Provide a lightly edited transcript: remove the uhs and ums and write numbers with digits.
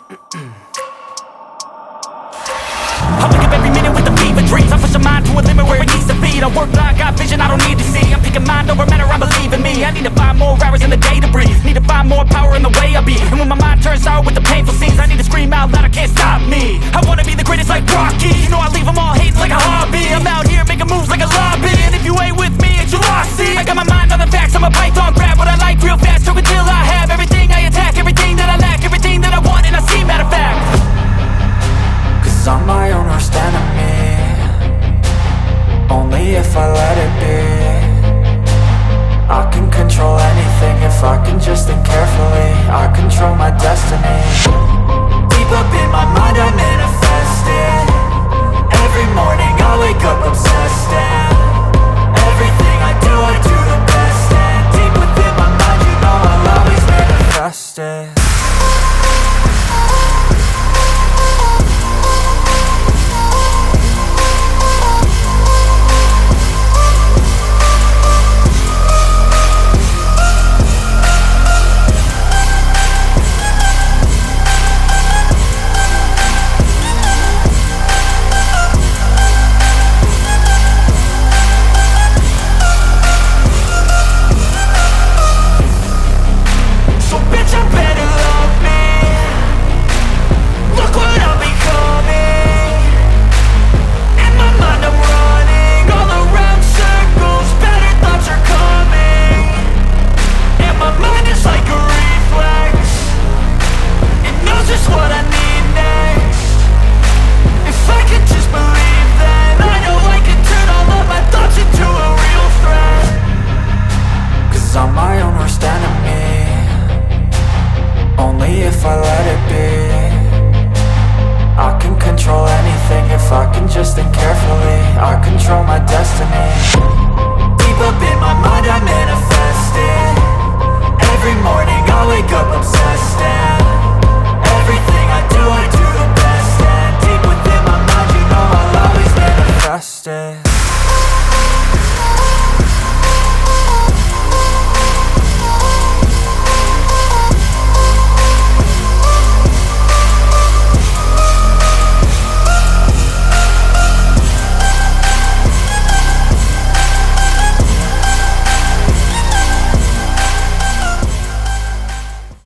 I wake up every minute with the fever dreams. I push my mind to a limit where it needs to be. I work blind, got vision I don't need to see. I'm picking mind over matter, I believe in me. I need to find more hours in the day to breathe. Need to find more power in the way I be. And when my mind turns sour with the painful scenes, I need to scream out loud, I can't stop me. I wanna be the greatest like Rocky. You know I leave them all hating like a hobby. I'm out here making moves like a lobby. And if you ain't with me, it's your loss, see. I got my mind on the facts, I'm a python, grab what I like real fast. Choke until I have everything I attack, everything that I lack, everything that I want and I see, matter of fact. Cause I'm my own worst enemy. Only if I let it be. I can control anything if I can just think carefully. I control my destiny. Deep up in my mind I manifest it. Every morning I wake up obsessed and everything I do the best. And deep within my mind you know I'll always manifest it. I'm my own worst enemy. Only if I let